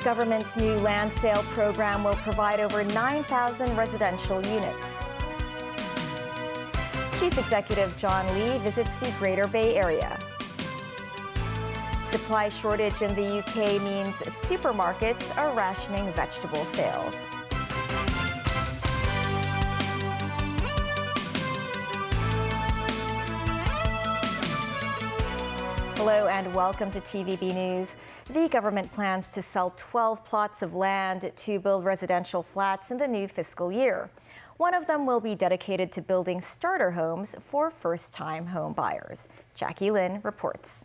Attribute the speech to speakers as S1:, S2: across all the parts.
S1: Government's new land sale program will provide over 9,000 residential units. Chief Executive John Lee visits the Greater Bay Area. Supply shortage in the UK means supermarkets are rationing vegetable sales. Hello and welcome to TVB News. The government plans to sell 12 plots of land to build residential flats in the new fiscal year. One of them will be dedicated to building starter homes for first-time home buyers. Jackie Lin reports.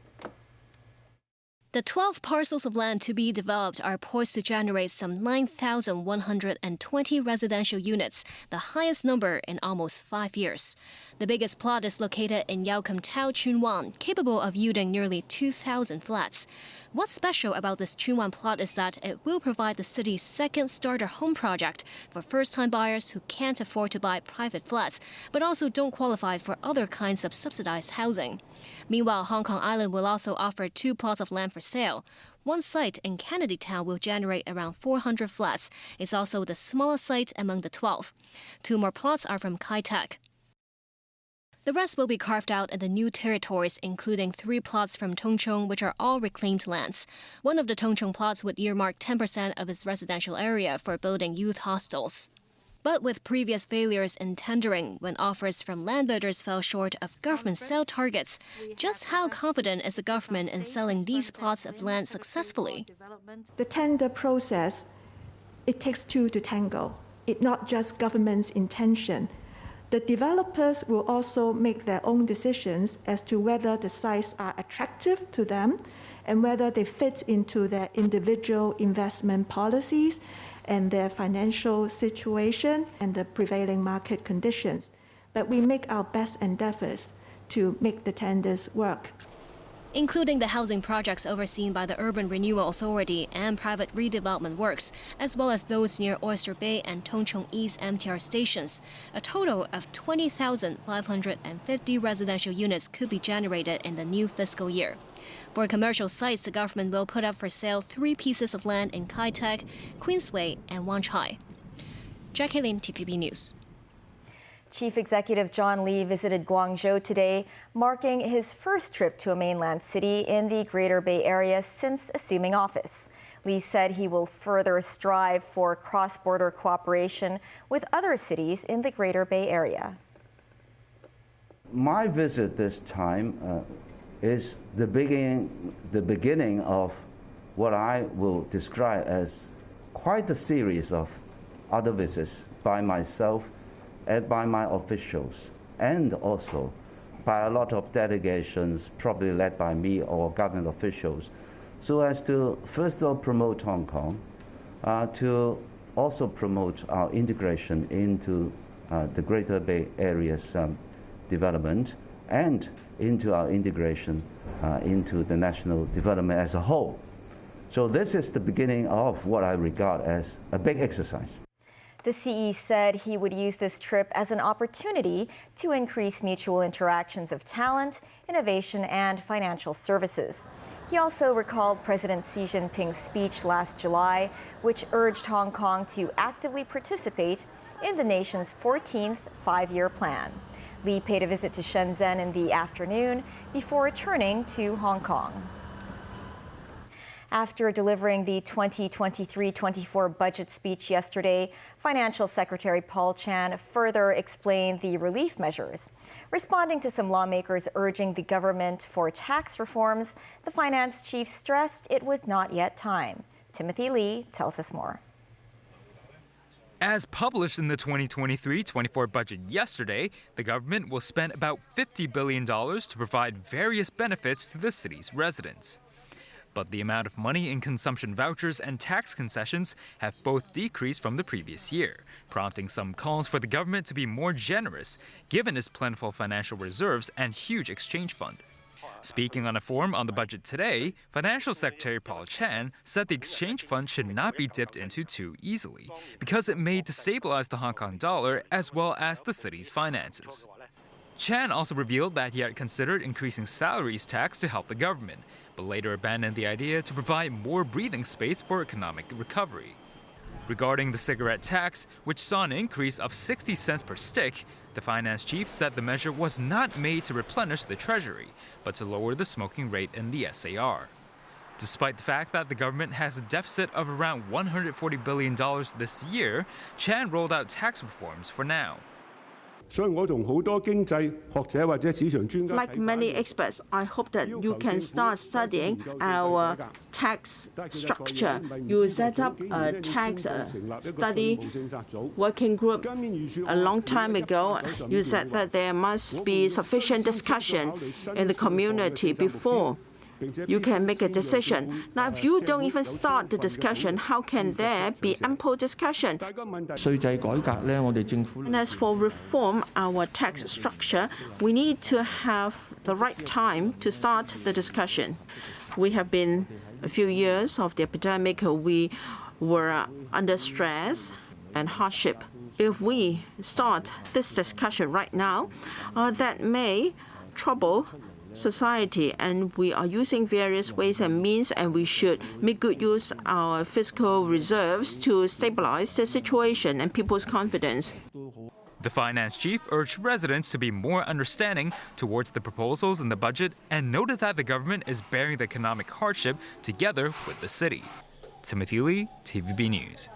S2: The 12 parcels of land to be developed are poised to generate some 9,120 residential units, the highest number in almost 5 years. The biggest plot is located in Yau Kam Tau, Tsuen Wan, capable of yielding nearly 2,000 flats. What's special about this Tsuen Wan plot is that it will provide the city's second starter home project for first-time buyers who can't afford to buy private flats, but also don't qualify for other kinds of subsidized housing. Meanwhile, Hong Kong Island will also offer 2 plots of land for sale. One site in Kennedy Town will generate around 400 flats. It's also the smallest site among the 12. 2 more plots are from Kai Tak. The rest will be carved out in the new territories, including 3 plots from Tung Chung, which are all reclaimed lands. One of the Tung Chung plots would earmark 10% of its residential area for building youth hostels. But with previous failures in tendering, when offers from land bidders fell short of government sale targets, just how confident is the government in selling these plots of land successfully?
S3: The tender process, it takes 2 to tango. It's not just government's intention. The developers will also make their own decisions as to whether the sites are attractive to them and whether they fit into their individual investment policies and their financial situation and the prevailing market conditions. But we make our best endeavors to make the tenders work.
S2: Including the housing projects overseen by the Urban Renewal Authority and private redevelopment works, as well as those near Oyster Bay and Tung Chung East MTR stations. A total of 20,550 residential units could be generated in the new fiscal year. For commercial sites, the government will put up for sale 3 pieces of land in Kai Tak, Queensway, and Wan Chai. Jackie Lin, TVB News.
S1: Chief Executive John Lee visited Guangzhou today, marking his first trip to a mainland city in the Greater Bay Area since assuming office. Lee said he will further strive for cross-border cooperation with other cities in the Greater Bay Area.
S4: My visit this time is the beginning of what I will describe as quite a series of other visits by myself and by my officials, and also by a lot of delegations, probably led by me or government officials, so as to first of all promote Hong Kong, to also promote our integration into the Greater Bay Area's development and into our integration into the national development as a whole. So this is the beginning of what I regard as a big exercise.
S1: The CE said he would use this trip as an opportunity to increase mutual interactions of talent, innovation, and financial services. He also recalled President Xi Jinping's speech last July, which urged Hong Kong to actively participate in the nation's 14th five-year plan. Lee paid a visit to Shenzhen in the afternoon before returning to Hong Kong. After delivering the 2023-24 budget speech yesterday, Financial Secretary Paul Chan further explained the relief measures. Responding to some lawmakers urging the government for tax reforms, the finance chief stressed it was not yet time. Timothy Lee tells us more.
S5: As published in the 2023-24 budget yesterday, the government will spend about $50 billion to provide various benefits to the city's residents. But the amount of money in consumption vouchers and tax concessions have both decreased from the previous year, prompting some calls for the government to be more generous, given its plentiful financial reserves and huge exchange fund. Speaking on a forum on the budget today, Financial Secretary Paul Chan said the exchange fund should not be dipped into too easily, because it may destabilize the Hong Kong dollar as well as the city's finances. Chan also revealed that he had considered increasing salaries tax to help the government, but later abandoned the idea to provide more breathing space for economic recovery. Regarding the cigarette tax, which saw an increase of 60 cents per stick, the finance chief said the measure was not made to replenish the treasury, but to lower the smoking rate in the SAR. Despite the fact that the government has a deficit of around $140 billion this year, Chan rolled out tax reforms for now.
S6: Like many experts, I hope that you can start studying our tax structure. You set up a tax study working group a long time ago. You said that there must be sufficient discussion in the community before you can make a decision. Now, if you don't even start the discussion, how can there be ample discussion? And as for reform our tax structure, we need to have the right time to start the discussion. We have been a few years of the epidemic. We were under stress and hardship. If we start this discussion right now, that may trouble society, and we are using various ways and means, and we should make good use of our fiscal reserves to stabilize the situation and people's confidence.
S5: The finance chief urged residents to be more understanding towards the proposals in the budget and noted that the government is bearing the economic hardship together with the city. Timothy Lee, TVB News.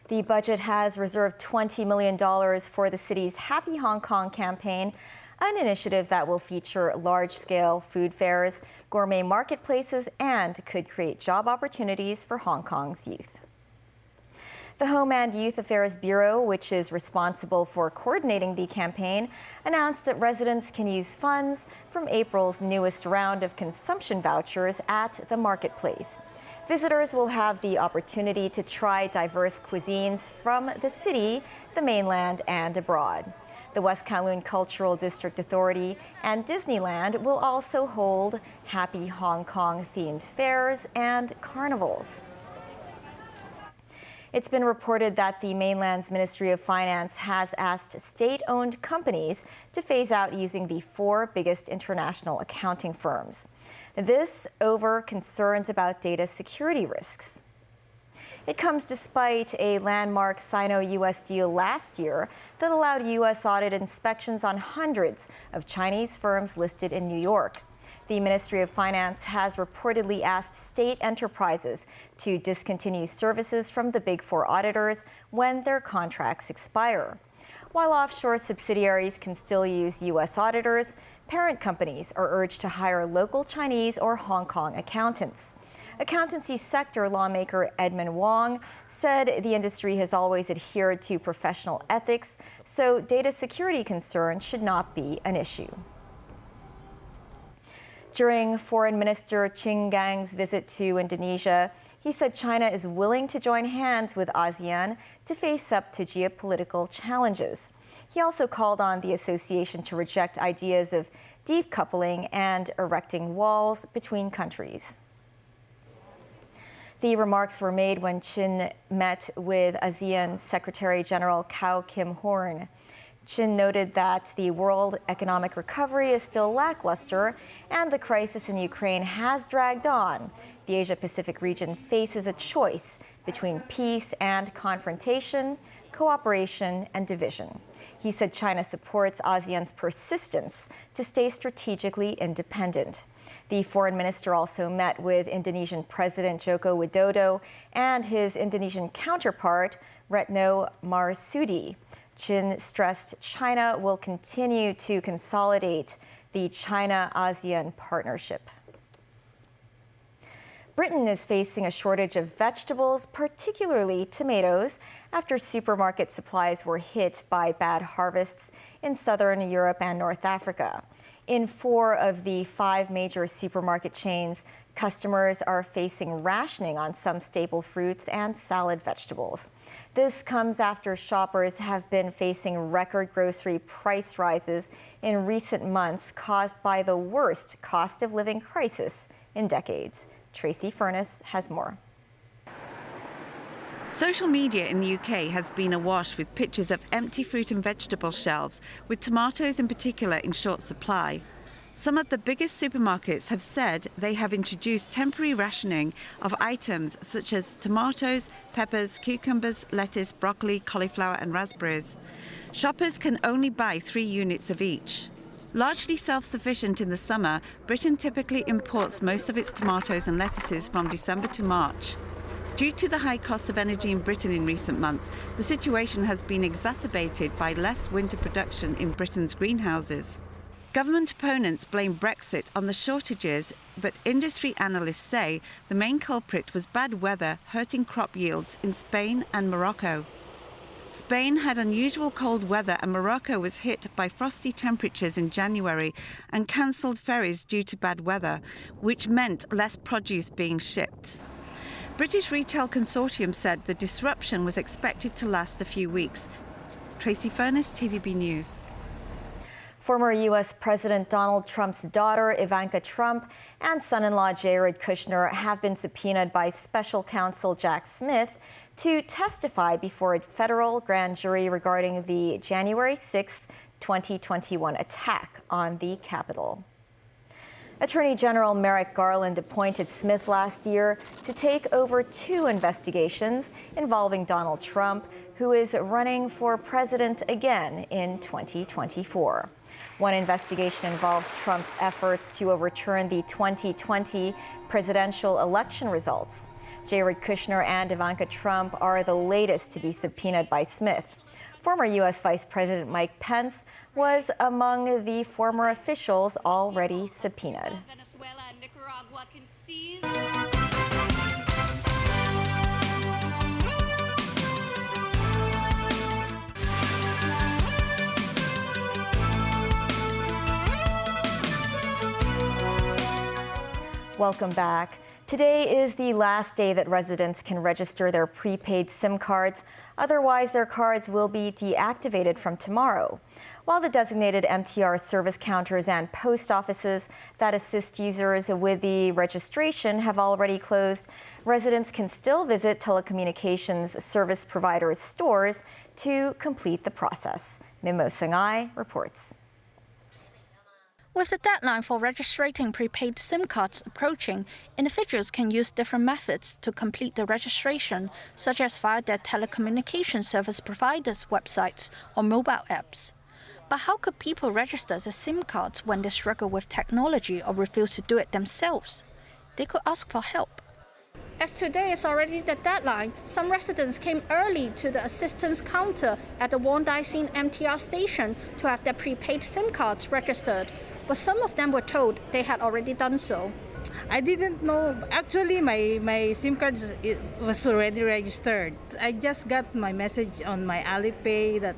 S1: The budget has reserved $20 million for the city's Happy Hong Kong campaign, an initiative that will feature large-scale food fairs, gourmet marketplaces, and could create job opportunities for Hong Kong's youth. The Home and Youth Affairs Bureau, which is responsible for coordinating the campaign, announced that residents can use funds from April's newest round of consumption vouchers at the marketplace. Visitors will have the opportunity to try diverse cuisines from the city, the mainland, and abroad. The West Kowloon Cultural District Authority and Disneyland will also hold Happy Hong Kong themed fairs and carnivals. It's been reported that the mainland's Ministry of Finance has asked state-owned companies to phase out using the 4 biggest international accounting firms. This over concerns about data security risks. It comes despite a landmark Sino-US deal last year that allowed U.S. audit inspections on hundreds of Chinese firms listed in New York. The Ministry of Finance has reportedly asked state enterprises to discontinue services from the Big Four auditors when their contracts expire. While offshore subsidiaries can still use U.S. auditors, parent companies are urged to hire local Chinese or Hong Kong accountants. Accountancy sector lawmaker Edmund Wong said the industry has always adhered to professional ethics, so data security concerns should not be an issue. During Foreign Minister Qin Gang's visit to Indonesia, he said China is willing to join hands with ASEAN to face up to geopolitical challenges. He also called on the association to reject ideas of deep coupling and erecting walls between countries. The remarks were made when Qin met with ASEAN Secretary General Kao Kim Horn. Qin noted that the world economic recovery is still lackluster and the crisis in Ukraine has dragged on. The Asia-Pacific region faces a choice between peace and confrontation, cooperation and division. He said China supports ASEAN's persistence to stay strategically independent. The foreign minister also met with Indonesian President Joko Widodo and his Indonesian counterpart, Retno Marsudi. Qin stressed China will continue to consolidate the China-ASEAN partnership. Britain is facing a shortage of vegetables, particularly tomatoes, after supermarket supplies were hit by bad harvests in southern Europe and North Africa. In 4 of the 5 major supermarket chains, customers are facing rationing on some staple fruits and salad vegetables. This comes after shoppers have been facing record grocery price rises in recent months caused by the worst cost of living crisis in decades. Tracy Furness has more.
S7: Social media in the UK has been awash with pictures of empty fruit and vegetable shelves, with tomatoes in particular in short supply. Some of the biggest supermarkets have said they have introduced temporary rationing of items such as tomatoes, peppers, cucumbers, lettuce, broccoli, cauliflower and raspberries. Shoppers can only buy 3 units of each. Largely self-sufficient in the summer, Britain typically imports most of its tomatoes and lettuces from December to March. Due to the high cost of energy in Britain in recent months, the situation has been exacerbated by less winter production in Britain's greenhouses. Government opponents blame Brexit on the shortages, but industry analysts say the main culprit was bad weather hurting crop yields in Spain and Morocco. Spain had unusual cold weather and Morocco was hit by frosty temperatures in January and cancelled ferries due to bad weather, which meant less produce being shipped. British Retail Consortium said the disruption was expected to last a few weeks. Tracy Furness, TVB News.
S1: Former U.S. President Donald Trump's daughter, Ivanka Trump, and son-in-law Jared Kushner have been subpoenaed by special counsel Jack Smith to testify before a federal grand jury regarding the January 6, 2021 attack on the Capitol. Attorney General Merrick Garland appointed Smith last year to take over 2 investigations involving Donald Trump, who is running for president again in 2024. One investigation involves Trump's efforts to overturn the 2020 presidential election results. Jared Kushner and Ivanka Trump are the latest to be subpoenaed by Smith. Former U.S. Vice President Mike Pence was among the former officials already subpoenaed. Welcome back. Today is the last day that residents can register their prepaid SIM cards. Otherwise, their cards will be deactivated from tomorrow. While the designated MTR service counters and post offices that assist users with the registration have already closed, residents can still visit telecommunications service providers' stores to complete the process. Mimo Sangai reports.
S8: With the deadline for registering prepaid SIM cards approaching, individuals can use different methods to complete the registration, such as via their telecommunication service providers' websites or mobile apps. But how could people register their SIM cards when they struggle with technology or refuse to do it themselves? They could ask for help. As today is already the deadline, some residents came early to the assistance counter at the Guangzhou MTR station to have their prepaid SIM cards registered, but some of them were told they had already done so.
S9: I didn't know. Actually, my SIM card was already registered. I just got my message on my Alipay that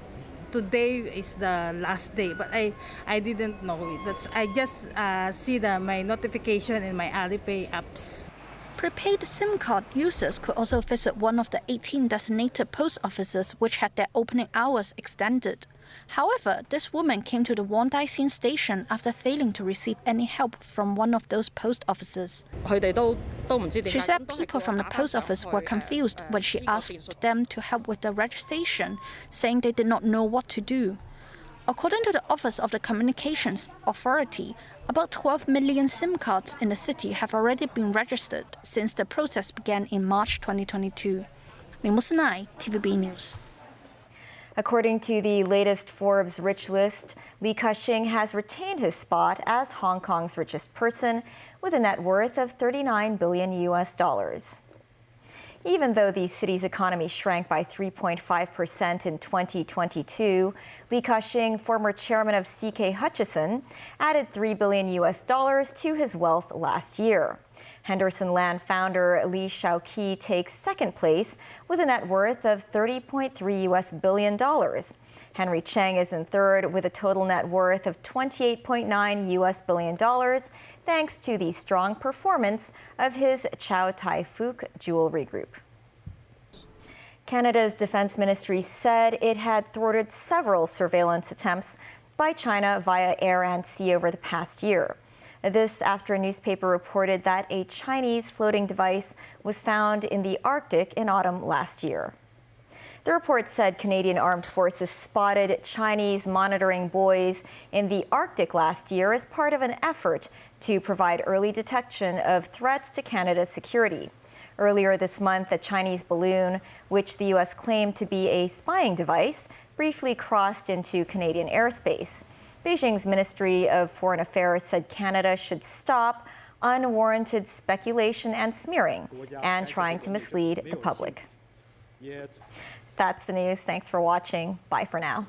S9: today is the last day, but I didn't know it. I just see my notification in my Alipay apps.
S8: Prepaid SIM card users could also visit one of the 18 designated post offices which had their opening hours extended. However, this woman came to the Guangzhou station after failing to receive any help from one of those post offices. She said people from the post office were confused when she asked them to help with the registration, saying they did not know what to do. According to the Office of the Communications Authority, about 12 million SIM cards in the city have already been registered since the process began in March 2022. Ming Musanai, TVB News.
S1: According to the latest Forbes Rich List, Li Ka-shing has retained his spot as Hong Kong's richest person with a net worth of $39 billion US. Even though the city's economy shrank by 3.5% in 2022, Li Ka-shing, former chairman of CK Hutchison, added $3 billion US to his wealth last year. Henderson Land founder Li Shaoqi takes second place with a net worth of $30.3 billion. Henry Cheng is in third with a total net worth of $28.9 billion, thanks to the strong performance of his Chow Tai Fook jewelry group. Canada's Defense Ministry said it had thwarted several surveillance attempts by China via air and sea over the past year. This after a newspaper reported that a Chinese floating device was found in the Arctic in autumn last year. The report said Canadian armed forces spotted Chinese monitoring buoys in the Arctic last year as part of an effort to provide early detection of threats to Canada's security. Earlier this month, a Chinese balloon, which the U.S. claimed to be a spying device, briefly crossed into Canadian airspace. Beijing's Ministry of Foreign Affairs said Canada should stop unwarranted speculation and smearing and trying to mislead the public. That's the news. Thanks for watching. Bye for now.